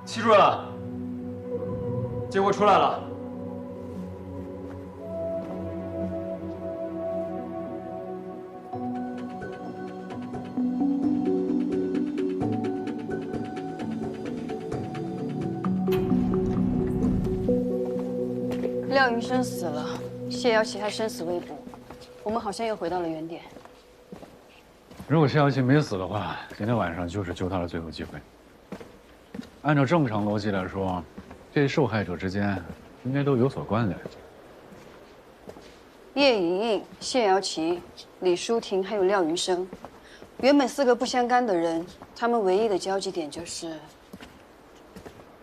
齐主任，结果出来了。廖云生死了，谢瑶琪还生死未卜，我们好像又回到了原点。如果谢瑶琪没死的话，今天晚上就是救她的最后机会。 按照正常逻辑来说，这些受害者之间应该都有所关联。叶莹莹、谢瑶琪、李淑婷还有廖云生，原本4个不相干的人，他们唯一的交集点就是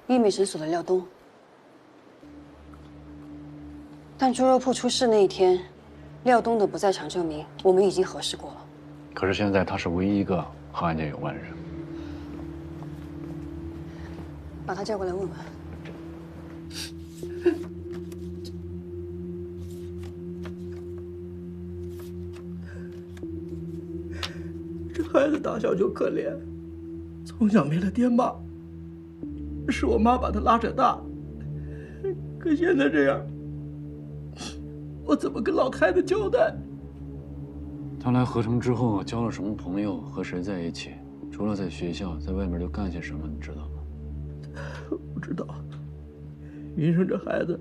医美诊所的廖东。但猪肉铺出事那一天，廖东的不在场证明我们已经核实过了。可是现在他是唯一一个和案件有关的人。 把他叫过来问问。这孩子打小就可怜，从小没了爹妈，是我妈把他拉扯大。可现在这样，我怎么跟老太太交代？他来合成之后交了什么朋友，和谁在一起？除了在学校，在外面都干些什么？你知道吗？ 不知道，云生这孩子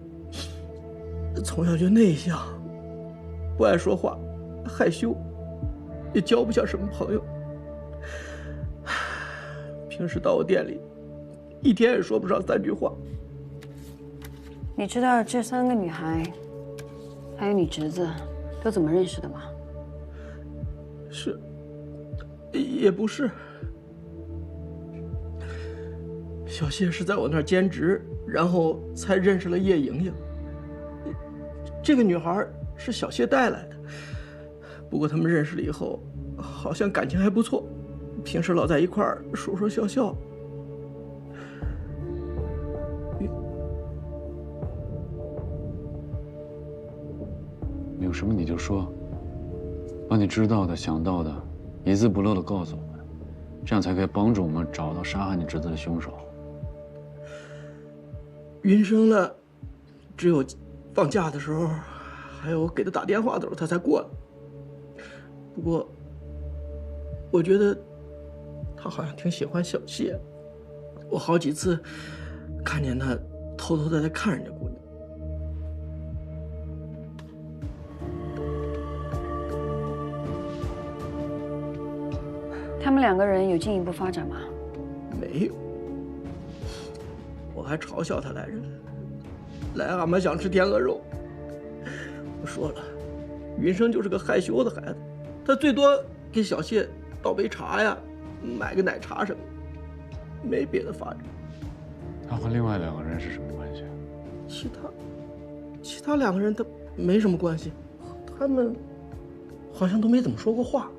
从小就内向，不爱说话，害羞，也交不下什么朋友。平时到我店里，一天也说不上3句话。你知道这3个女孩，还有你侄子，都怎么认识的吗？是，也不是。 小谢是在我那儿兼职，然后才认识了叶莹莹。这个女孩是小谢带来的，不过他们认识了以后，好像感情还不错，平时老在一块儿说说笑笑。有什么你就说，把你知道的、想到的，一字不漏的告诉我们，这样才可以帮助我们找到杀害你侄子的凶手。 云生呢，只有放假的时候，还有我给他打电话的时候，他才过来。不过，我觉得他好像挺喜欢小谢，我好几次看见他偷偷的在看人家姑娘。他们2个人有进一步发展吗？没有。 我还嘲笑他来着，来俺们想吃天鹅肉。我说了，云生就是个害羞的孩子，他最多给小谢倒杯茶呀，买个奶茶什么的，没别的发展。他和另外2个人是什么关系？其他2个人他没什么关系，他们好像都没怎么说过话。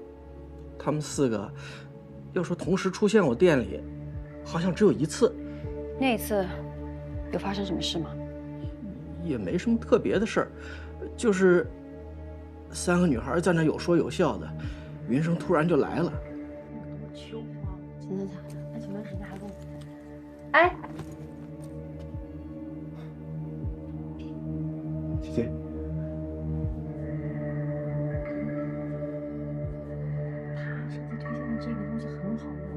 他们4个要说同时出现我店里，好像只有1次。 那一次，有发生什么事吗？也没什么特别的事儿，就是3个女孩在那有说有笑的，云生突然就来了。多穷啊！真的假的？那前段时间还跟我……哎，姐姐，他设计推荐的这个东西很好用，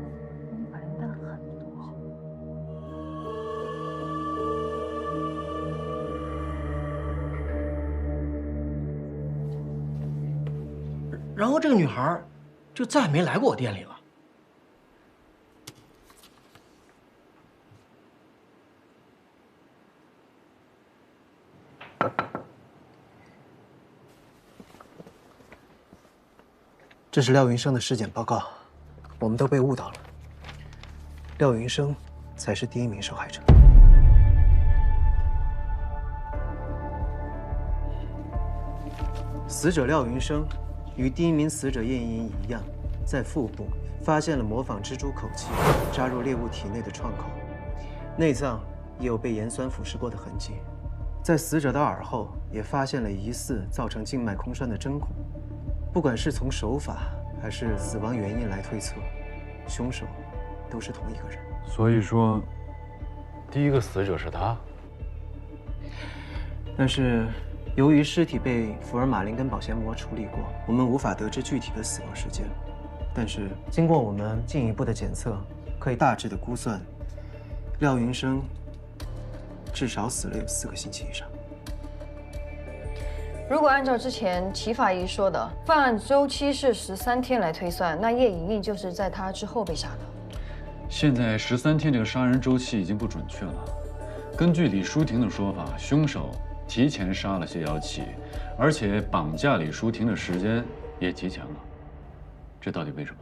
你把人带了很多。 然后这个女孩就再也没来过我店里了。这是廖云生的尸检报告，我们都被误导了。廖云生才是第一名受害者。死者廖云生与第一名死者叶莹莹一样，在腹部发现了模仿蜘蛛口气扎入猎物体内的创口，内脏也有被盐酸腐蚀过的痕迹。在死者的耳后也发现了疑似造成静脉空栓的针孔。不管是从手法还是死亡原因来推测，凶手都是同一个人。所以说，第一个死者是他。但是，由于尸体被福尔马林跟保鲜膜处理过，我们无法得知具体的死亡时间。但是，经过我们进一步的检测，可以大致的估算，廖云生至少死了有4个星期以上。如果按照之前齐法医说的犯案周期是13天来推算，那叶莹莹就是在他之后被杀的。现在13天这个杀人周期已经不准确了。根据李淑婷的说法，凶手提前杀了谢瑶琪，而且绑架李淑婷的时间也提前了。这到底为什么？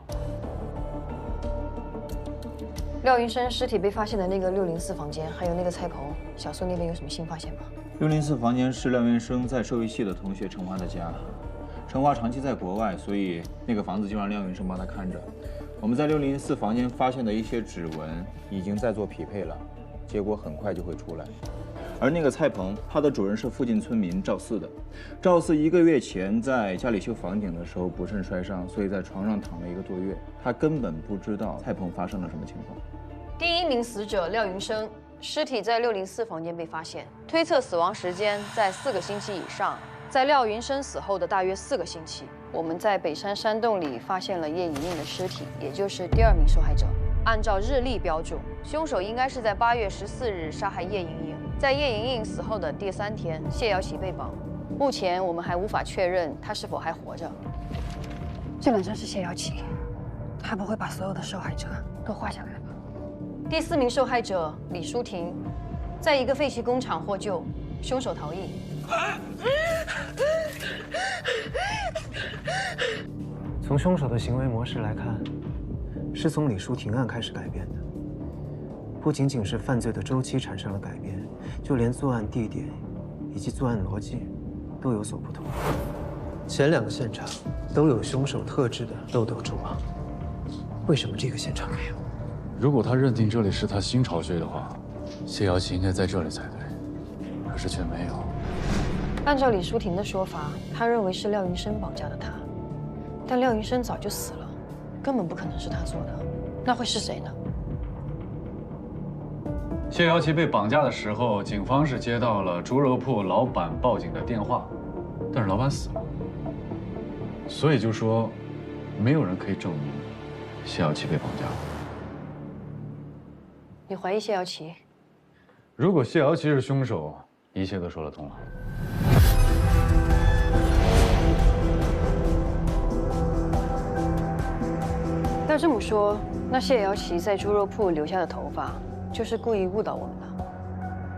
廖云生尸体被发现的那个604房间，还有那个菜棚，小苏那边有什么新发现吗？604房间是廖云生在兽医系的同学陈华的家。陈华长期在国外，所以那个房子就让廖云生帮他看着。我们在604房间发现的一些指纹已经在做匹配了，结果很快就会出来。而那个菜棚，它的主人是附近村民赵四的。赵四1个月前在家里修房顶的时候不慎摔伤，所以在床上躺了1个多月，他根本不知道菜棚发生了什么情况。第一名死者廖云生尸体在604房间被发现，推测死亡时间在4个星期以上。在廖云生死后的大约4个星期，我们在北山山洞里发现了叶莹莹的尸体，也就是第2名受害者。按照日历标注，凶手应该是在8月14日杀害叶莹莹。在叶莹莹死后的第3天，谢瑶琪被绑。目前我们还无法确认她是否还活着。这本身是谢瑶琪，她不会把所有的受害者都画下来吧？第4名受害者李淑婷，在一个废弃工厂获救，凶手逃逸。从凶手的行为模式来看，是从李淑婷案开始改变的。不仅仅是犯罪的周期产生了改变，就连作案地点以及作案逻辑都有所不同。前2个现场都有凶手特制的漏斗蛛网，为什么这个现场没有？如果他认定这里是他新巢穴的话，谢瑶琪应该在这里才对，可是却没有。按照李淑婷的说法，她认为是廖云生绑架的她，但廖云生早就死了，根本不可能是他做的。那会是谁呢？谢瑶琪被绑架的时候，警方是接到了猪肉铺老板报警的电话，但是老板死了，所以就说没有人可以证明谢瑶琪被绑架了。你怀疑谢瑶琪？如果谢瑶琪是凶手，一切都说得通了。要这么说，那谢瑶琪在猪肉铺留下的头发，就是故意误导我们的。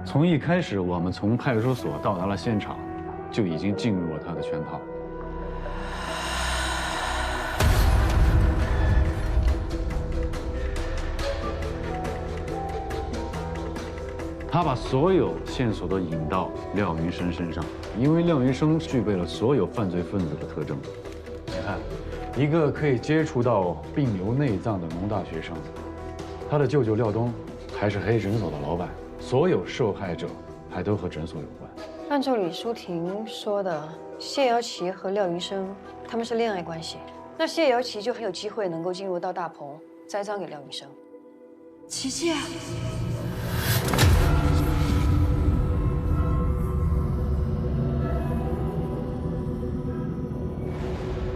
从一开始，我们从派出所到达了现场，就已经进入了他的圈套。他把所有线索都引到廖云生身上，因为廖云生具备了所有犯罪分子的特征。你看，一个可以接触到病瘤内脏的农大学生，他的舅舅廖东还是黑诊所的老板，所有受害者还都和诊所有关。按照李淑婷说的，谢瑶琪和廖云生他们是恋爱关系，那谢瑶琪就很有机会能够进入到大棚，栽赃给廖云生。琪琪。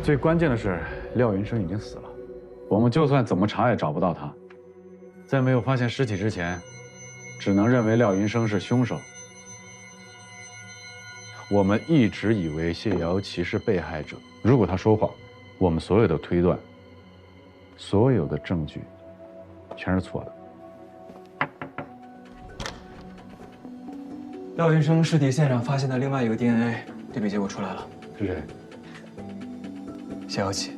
最关键的是，廖云生已经死了，我们就算怎么查也找不到他。在没有发现尸体之前，只能认为廖云生是凶手。我们一直以为谢瑶琪是被害者，如果他说谎，我们所有的推断、所有的证据，全是错的。廖云生尸体现场发现的另外一个 DNA 对比结果出来了，是谁？谢瑶琪。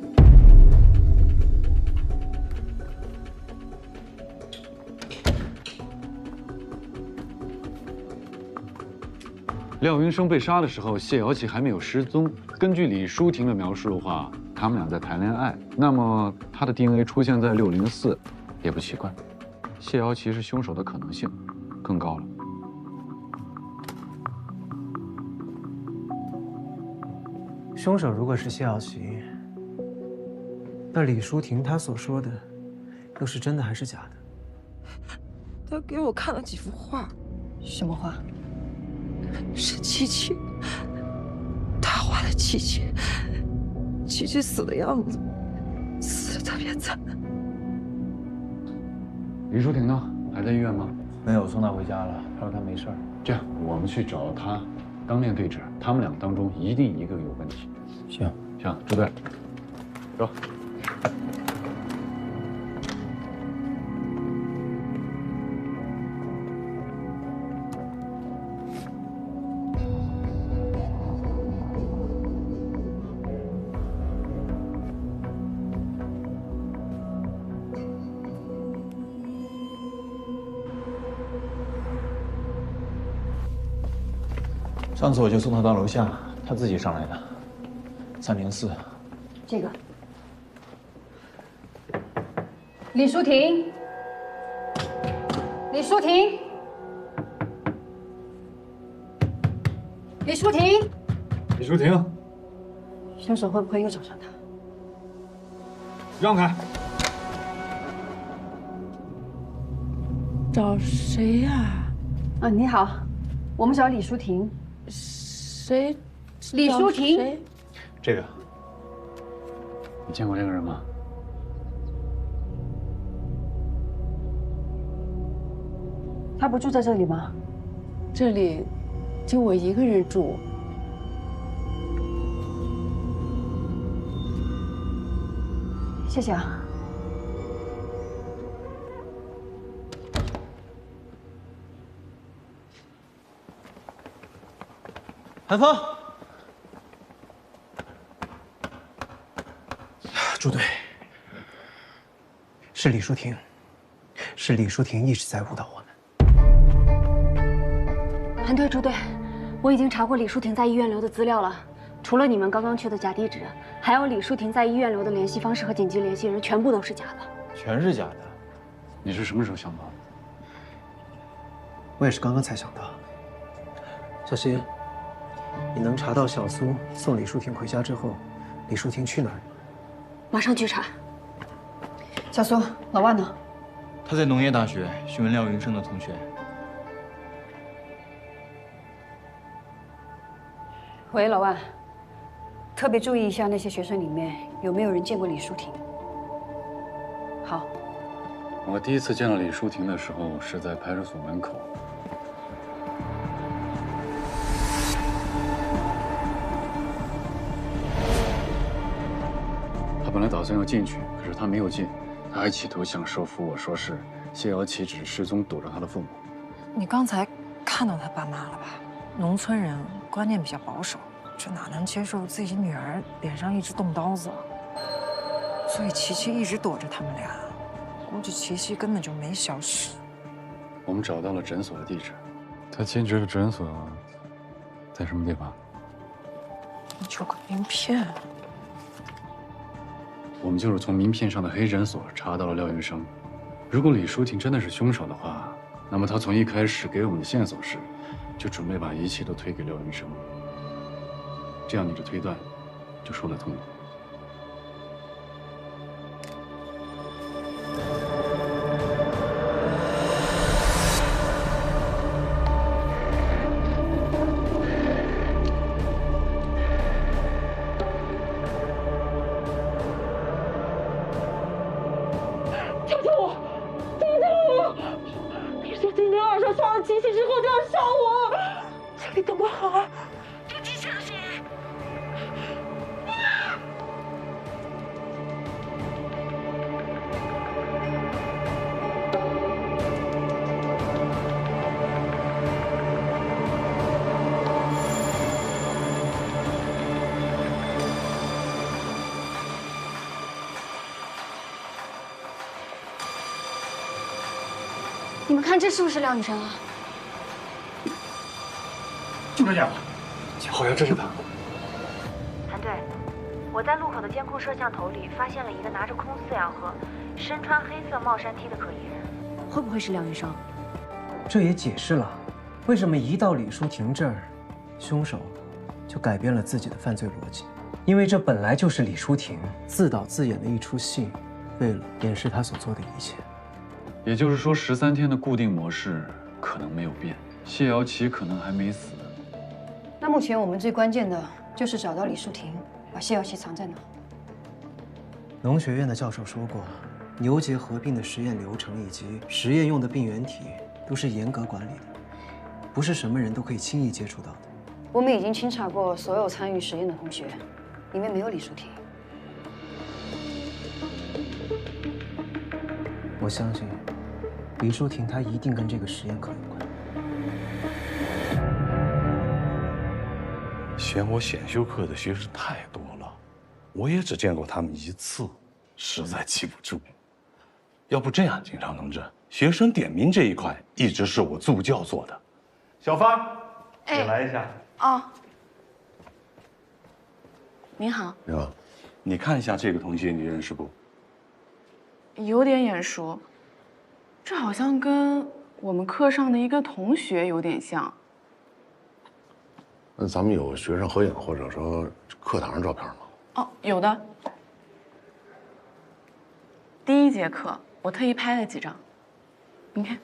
廖云生被杀的时候，谢瑶琪还没有失踪。根据李淑婷的描述的话，他们俩在谈恋爱，那么他的 DNA 出现在604，也不奇怪。谢瑶琪是凶手的可能性更高了。凶手如果是谢瑶琪，那李淑婷她所说的，又是真的还是假的？他给我看了几幅画，什么画？是琪琪，他画的琪琪，琪琪死的样子，死的特别惨。李淑婷呢？还在医院吗？没有，送她回家了。她说她没事儿。这样，我们去找她，当面对质，他们俩当中一定一个有问题。行，行，支队，走。上次我就送她到楼下，她自己上来的。304。这个。李淑婷。李淑婷。李淑婷。李淑婷，凶手会不会又找上他？让开！找谁呀？啊，你好，我们找李淑婷。谁？李淑婷。谁？这个，你见过这个人吗？他不住在这里吗？这里就我一个人住。谢谢啊。韩风，朱队，是李淑婷，是李淑婷一直在误导我们。韩队、朱队，我已经查过李淑婷在医院留的资料了，除了你们刚刚去的假地址，还有李淑婷在医院留的联系方式和紧急联系人，全部都是假的。全是假的。你是什么时候想到的？我也是刚刚才想到。小新，你能查到小苏送李淑婷回家之后，李淑婷去哪儿？马上去查。小苏，老万呢？他在农业大学询问廖云生的同学。喂，老万，特别注意一下那些学生里面有没有人见过李淑婷。好。我第一次见到李淑婷的时候是在派出所门口。他本来打算要进去，可是他没有进，他还企图想说服我说是谢瑶琪只是失踪躲着他的父母。你刚才看到他爸妈了吧？农村人观念比较保守，这哪能接受自己女儿脸上一直动刀子啊？所以琪琪一直躲着他们俩，估计琪琪根本就没消失。我们找到了诊所的地址，他兼职的诊所在什么地方？就个名片。我们就是从名片上的黑诊所查到了廖云生。如果李淑婷真的是凶手的话，那么他从一开始给我们的线索是，就准备把一切都推给廖云生。这样你的推断就说得通了。救救我！救救我！你说今天晚上杀了琪琪之后就要杀我，这里怎么好？有机器人声音。你们看这是不是廖女生啊？就这家伙，好像这是他。韩队，我在路口的监控摄像头里发现了一个拿着空饲养盒、身穿黑色帽衫 T 的可疑人，会不会是廖云生？这也解释了为什么一到李淑婷这儿，凶手就改变了自己的犯罪逻辑，因为这本来就是李淑婷自导自演的一出戏，为了掩饰她所做的一切。也就是说，13天的固定模式可能没有变，谢瑶琪可能还没死。那目前我们最关键的就是找到李淑婷，把谢瑶琪藏在哪。农学院的教授说过，牛结合并的实验流程以及实验用的病原体都是严格管理的，不是什么人都可以轻易接触到的。我们已经清查过所有参与实验的同学，里面没有李淑婷。我相信，李淑婷她一定跟这个实验课有关。选我选修课的学生太多了，我也只见过他们1次，实在记不住。要不这样，警察同志，学生点名这一块一直是我助教做的。小芳，你来一下。哦，您好。你好，你看一下这个同学，你认识不？有点眼熟，这好像跟我们课上的一个同学有点像。那咱们有学生合影或者说课堂照片吗？哦，有的。第1节课我特意拍了几张，您看。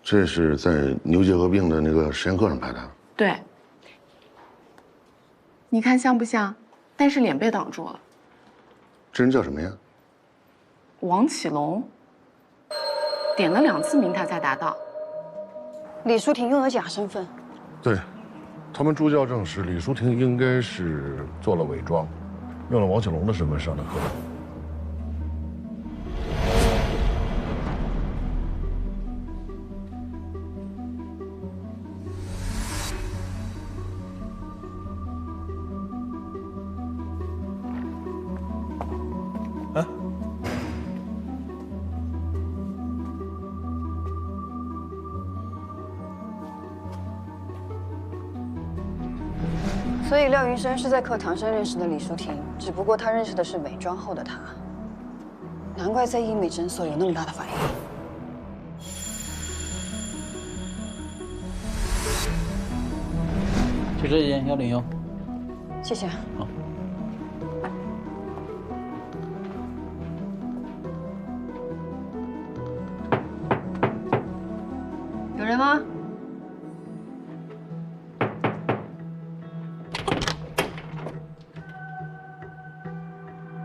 这是在牛结核病的那个实验课上拍的。对。你看像不像？但是脸被挡住了。这人叫什么呀？王启龙。点了2次名，他才达到。李淑婷用了假身份。对，他们助教证实，李淑婷应该是做了伪装，用了王启龙的身份上的课。所以廖云生是在课堂上认识的李淑婷，只不过他认识的是伪装后的她。难怪在医美诊所有那么大的反应。就这件101。谢谢。好。有人吗？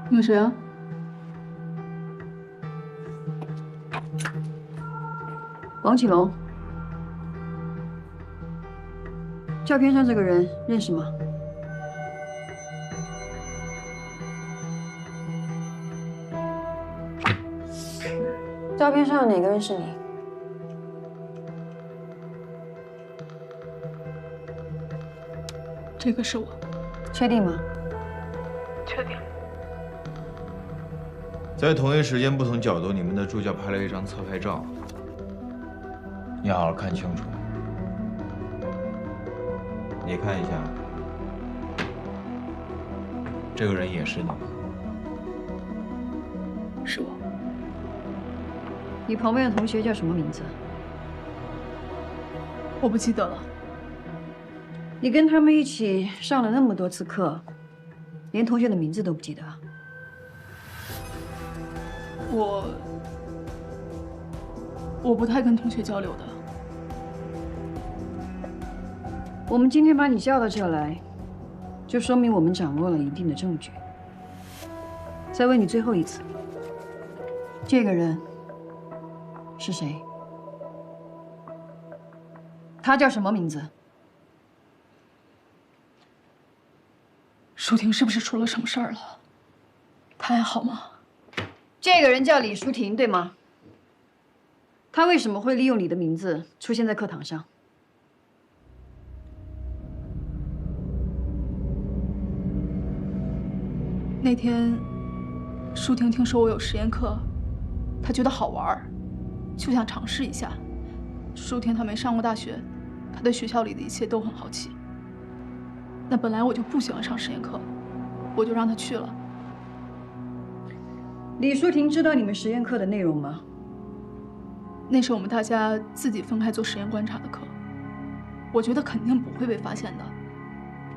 有谁啊？王启龙。照片上这个人认识吗？照片上哪个人是你？这个是我。确定吗？确定。在同一时间、不同角度，你们的助教拍了一张侧拍照，你好好看清楚。你看一下，这个人也是你吗？是我。你旁边的同学叫什么名字？我不记得了。你跟他们一起上了那么多次课，连同学的名字都不记得？我不太跟同学交流的。我们今天把你叫到这来，就说明我们掌握了一定的证据。再问你最后一次，这个人是谁？他叫什么名字？淑婷是不是出了什么事儿了？她还好吗？这个人叫李淑婷，对吗？他为什么会利用你的名字出现在课堂上？那天，淑婷听说我有实验课，她觉得好玩儿，就想尝试一下。舒婷她没上过大学，她对学校里的一切都很好奇。那本来我就不喜欢上实验课，我就让她去了。李淑婷知道你们实验课的内容吗？那是我们大家自己分开做实验观察的课，我觉得肯定不会被发现的，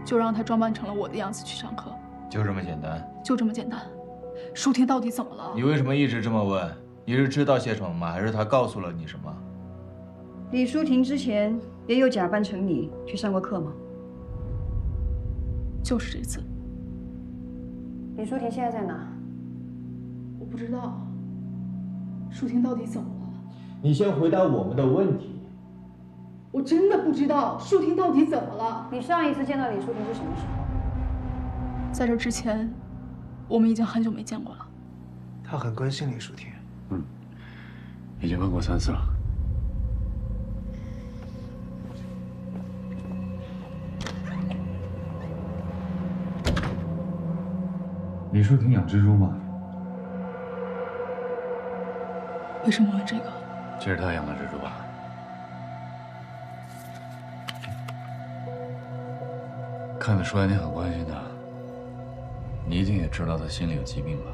就让她装扮成了我的样子去上课。就这么简单？就这么简单。舒婷到底怎么了？你为什么一直这么问？你是知道些什么吗？还是他告诉了你什么？李淑婷之前也有假扮成你去上过课吗？就是这次。李淑婷现在在哪？我不知道。舒婷到底怎么了？你先回答我们的问题。我真的不知道舒婷到底怎么了。你上一次见到李淑婷是什么时候？在这之前，我们已经很久没见过了。他很关心李淑婷。已经问过3次了。李淑婷养蜘蛛吗？为什么问这个？这是她养的蜘蛛吧？看得出来你很关心她，你一定也知道她心里有疾病吧？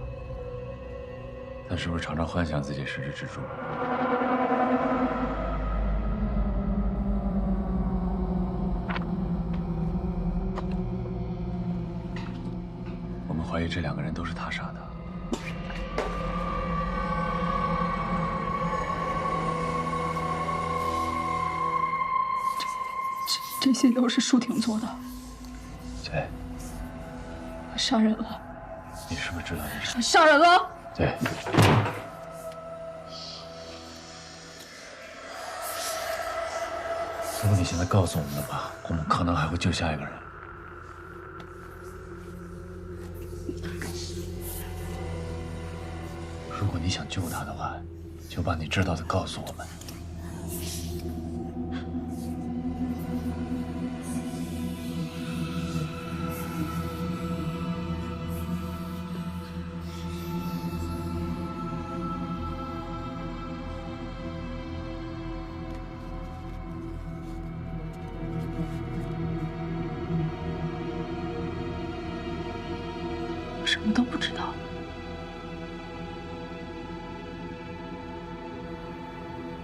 她是不是常常幻想自己是只蜘蛛？我们怀疑这2个人都是他杀的。这些都是舒婷做的。对。他杀人了。你是不是知道这事？他杀人了。对。如果你现在告诉我们的话，我们可能还会救下一个人。如果你想救他的话，就把你知道的告诉我们。我什么都不知道。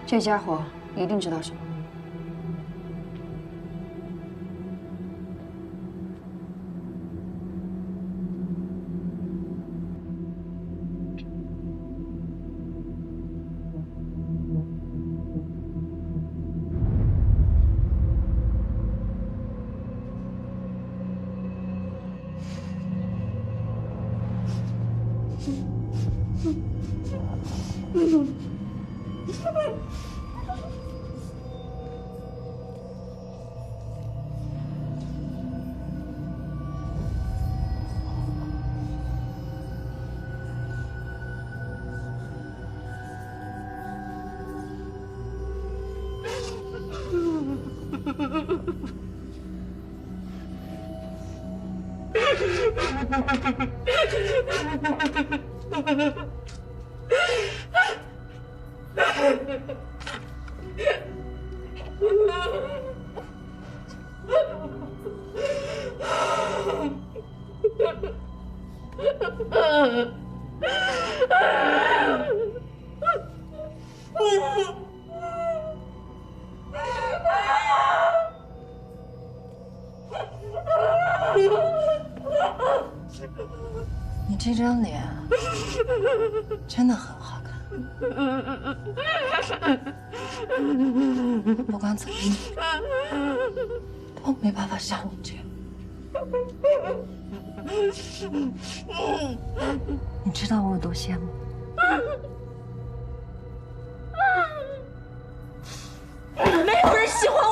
这家伙一定知道什么。你这张脸真的很好看，不管怎么努都没办法像你这样。你知道我有多羡慕？没有人喜欢我。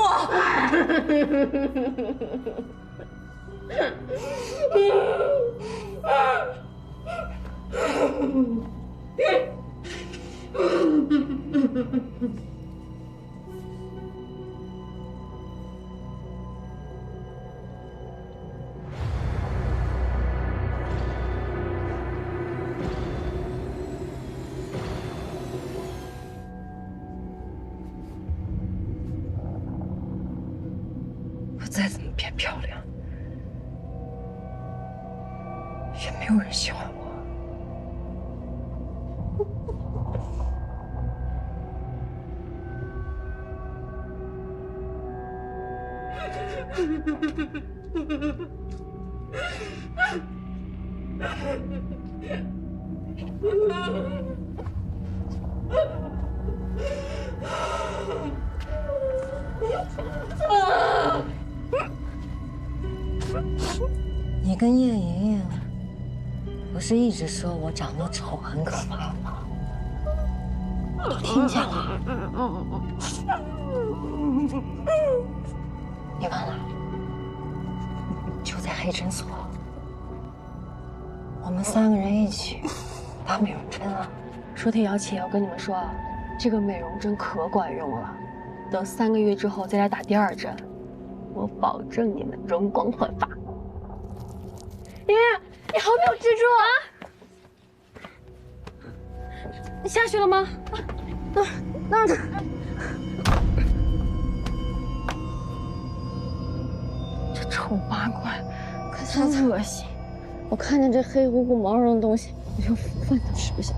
再怎么变漂亮，也没有人喜欢我。你跟叶莹莹不是一直说我长得丑很可怕吗？我都听见了。你忘了？就在黑诊所，我们3个人一起打美容针啊。舒婷、姚琪，我跟你们说啊，这个美容针可管用了，等3个月之后再来打第2针，我保证你们容光焕发。莹莹，你好没有蜘蛛啊！你下去了吗？那儿。这丑八怪，可真恶心！我看见这黑乎乎毛茸茸的东西，我就饭都吃不下。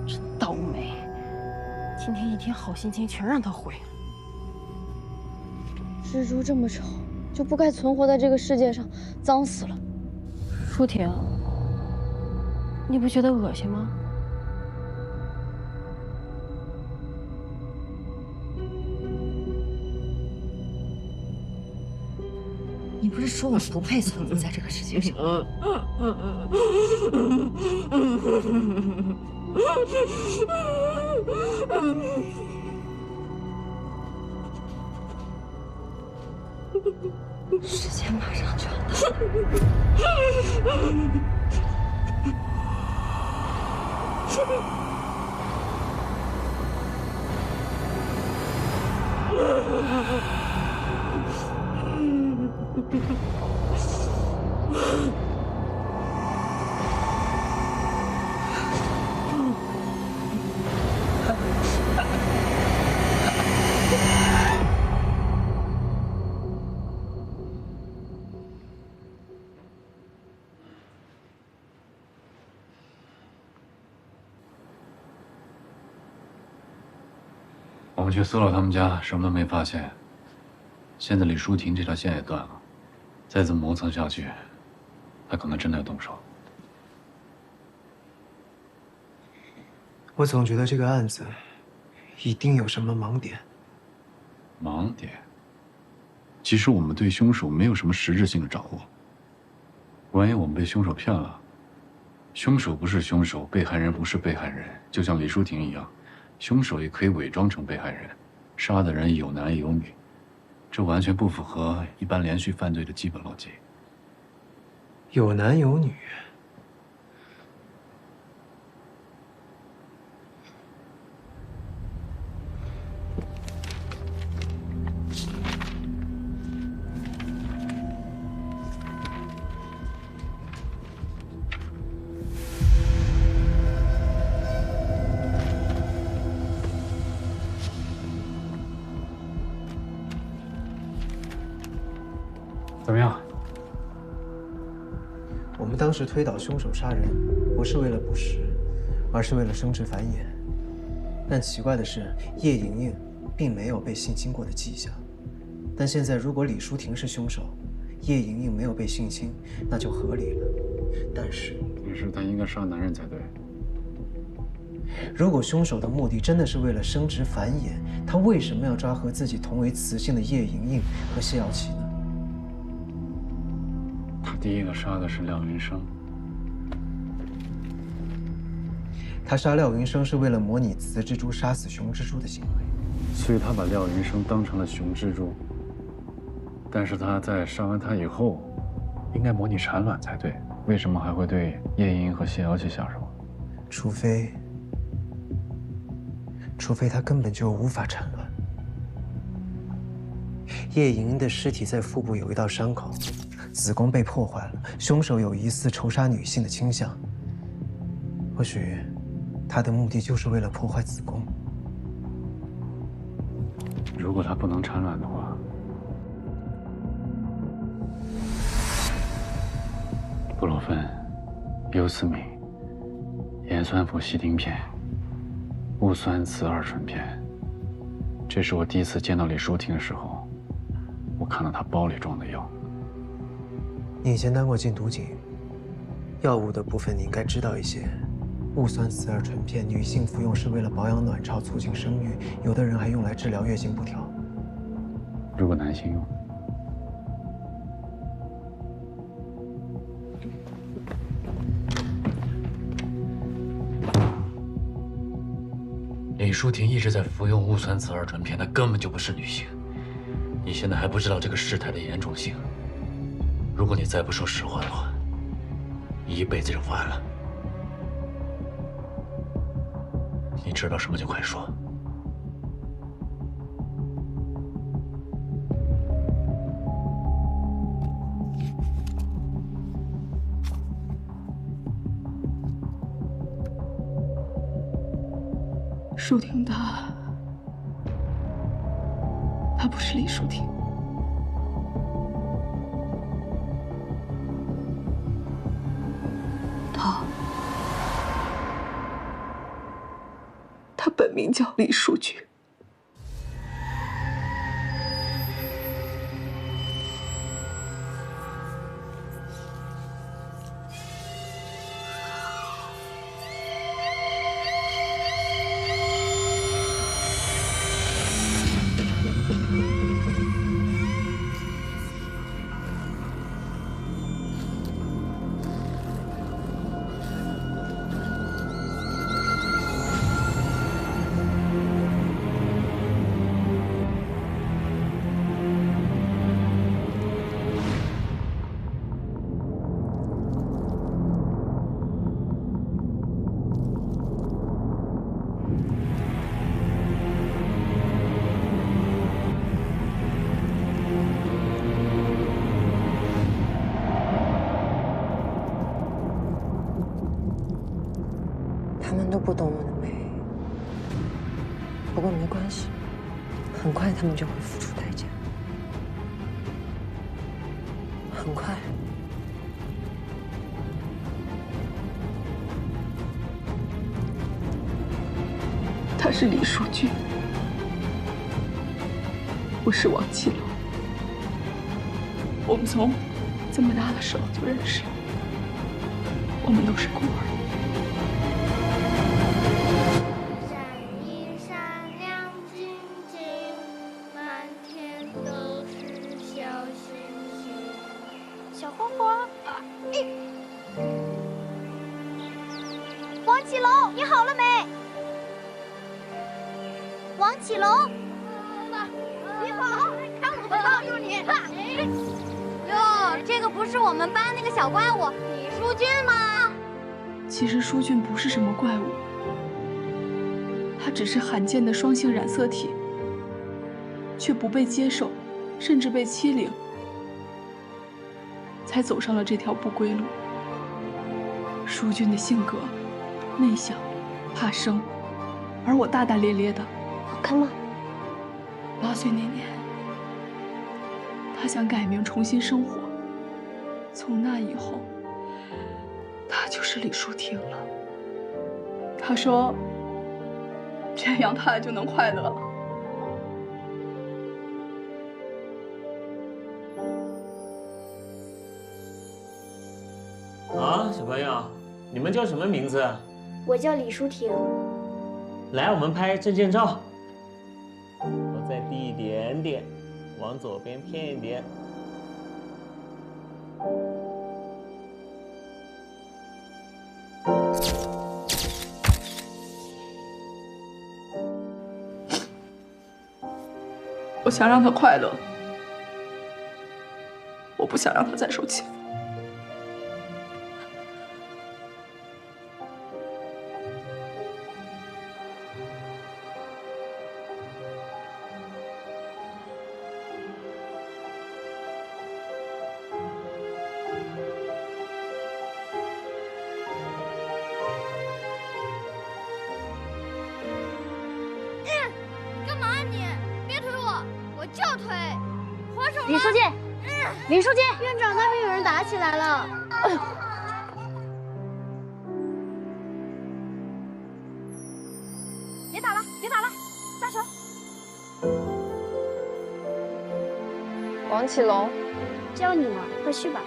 真倒霉，今天一天好心情全让他毁了。蜘蛛这么丑，就不该存活在这个世界上，脏死了。舒婷，你不觉得恶心吗？你不是说我不配存活在这个世界上？时间马上就要到。我们去搜了他们家，什么都没发现。现在李淑婷这条线也断了，再这么磨蹭下去，她可能真的要动手。我总觉得这个案子一定有什么盲点。盲点？其实我们对凶手没有什么实质性的掌握。万一我们被凶手骗了，凶手不是凶手，被害人不是被害人，就像李淑婷一样。凶手也可以伪装成被害人，杀的人有男有女，这完全不符合一般连续犯罪的基本逻辑。有男有女，怎么样？我们当时推导凶手杀人，不是为了捕食，而是为了生殖繁衍。但奇怪的是，叶莹莹并没有被性侵过的迹象。但现在，如果李淑婷是凶手，叶莹莹没有被性侵，那就合理了。但是她应该杀男人才对。如果凶手的目的真的是为了生殖繁衍，他为什么要抓和自己同为雌性的叶莹莹和谢瑶琪呢？他第一个杀的是廖云生。他杀廖云生是为了模拟雌蜘蛛杀死雄蜘蛛的行为，所以他把廖云生当成了雄蜘蛛。但是他在杀完他以后，应该模拟产卵才对，为什么还会对叶莹莹和谢瑶琪下手？除非他根本就无法产卵。叶莹莹的尸体在腹部有一道伤口，子宫被破坏了，凶手有疑似仇杀女性的倾向。或许，他的目的就是为了破坏子宫。如果它不能产卵的话，布洛芬、优思敏、盐酸氟西汀片、戊酸雌二醇片，这是我第一次见到李淑婷的时候，我看到她包里装的药。你以前当过禁毒警，药物的部分你应该知道一些。戊酸雌二醇片，女性服用是为了保养卵巢、促进生育，有的人还用来治疗月经不调。如果男性用，李淑婷一直在服用戊酸雌二醇片，她根本就不是女性。你现在还不知道这个事态的严重性。如果你再不说实话的话，你一辈子就完了。你知道什么就快说。淑婷她不是李淑婷。她本名叫李淑君。他们都不懂我的美，不过没关系，很快他们就会付出代价。很快。她是李淑君，我是王启龙，我们从这么大的时候就认识了，我们都是孤儿。小花花，王启龙，你好了没？王启龙，你好，看我帮助你。哟，这个不是我们班那个小怪物李淑君吗？其实淑君不是什么怪物，她只是罕见的双性染色体，却不被接受，甚至被欺凌。才走上了这条不归路。淑君的性格内向、怕生，而我大大咧咧的。好看吗？8岁那年，他想改名重新生活。从那以后，他就是李淑婷了。他说，这样他就能快乐了。啊，小朋友，你们叫什么名字？我叫李淑婷。来，我们拍证件照。头再低一点点，往左边偏一点。我想让他快乐，我不想让他再受欺负。干嘛你？别推我！李书记，李书记，院长那边有人打起来了。哎呦！别打了，别打了，撒手。王启龙，叫你呢，快去吧。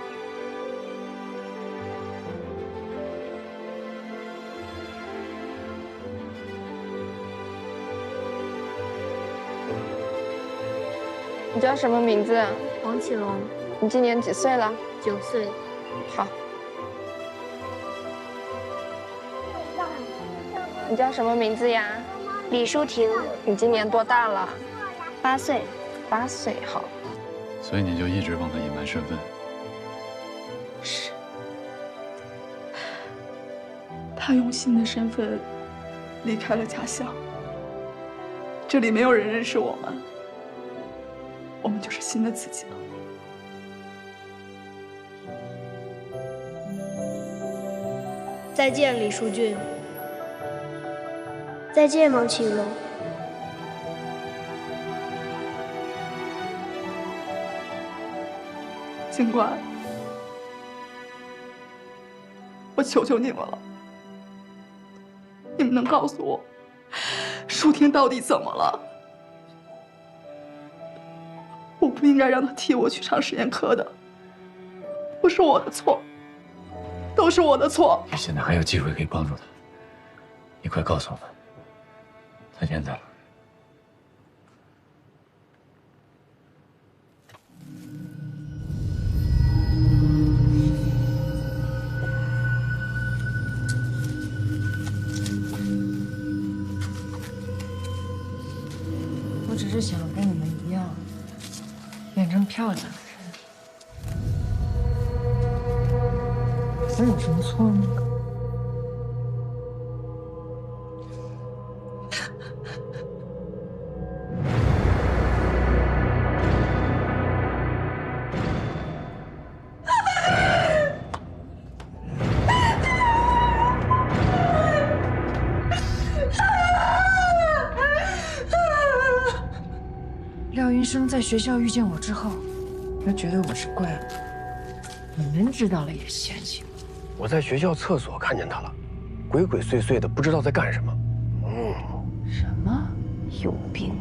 你叫什么名字？王启龙。你今年几岁了？9岁。好。你叫什么名字呀？李淑婷。你今年多大了？8岁。8岁，好。所以你就一直帮他隐瞒身份？是。他用新的身份离开了家乡，这里没有人认识我们，我们就是新的自己了。再见，李淑俊。再见，王启龙。警官，我求求你们了，你们能告诉我，舒婷到底怎么了？我不应该让她替我去上实验课的，不是我的错，都是我的错。你现在还有机会可以帮助他，你快告诉我们，他现在了。我只是想跟你们一样，变成漂亮的人。我有什么错吗？廖云生在学校遇见我之后，他觉得我是怪物，你们知道了也嫌弃我。我在学校厕所看见他了，鬼鬼祟祟的，不知道在干什么。什么？有病！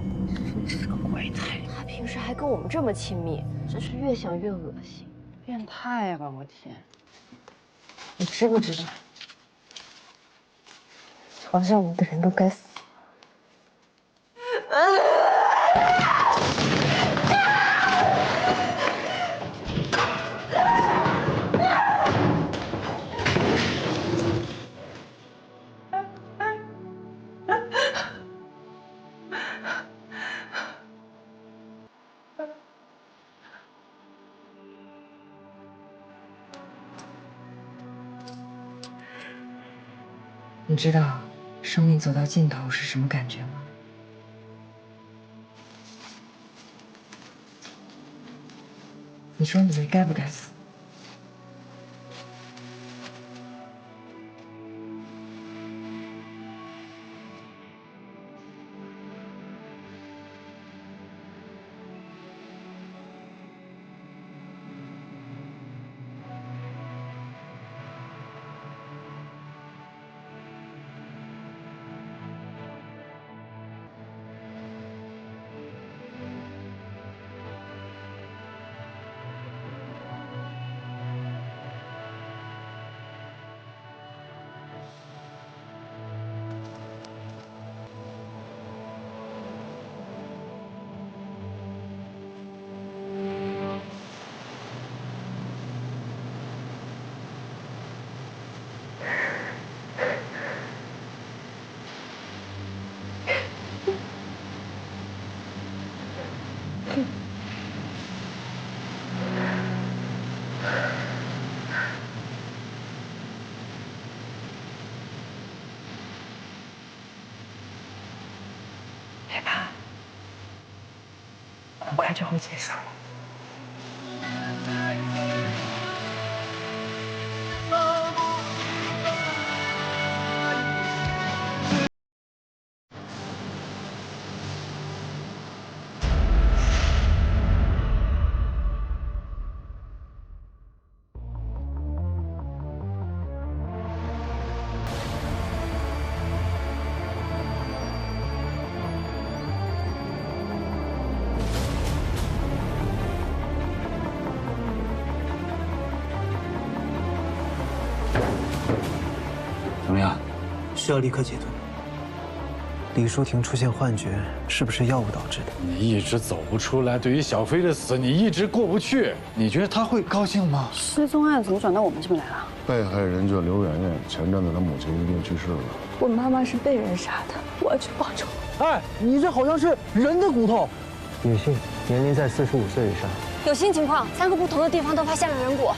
真是个怪胎。他平时还跟我们这么亲密，真是越想越恶心。变态吧，我天！你知不知道，嘲笑我的人都该死。你知道生命走到尽头是什么感觉吗？你说你们该不该死？别怕，很快就会结束。需要立刻解毒。李淑婷出现幻觉，是不是药物导致的？你一直走不出来，对于小飞的死，你一直过不去。你觉得他会高兴吗？失踪案怎么转到我们这边来了？被害人叫刘媛媛，前阵子她母亲因病去世了。我妈妈是被人杀的，我要去报仇。哎，你这好像是人的骨头。女性，年龄在45岁以上。有新情况，3个不同的地方都发现了人骨，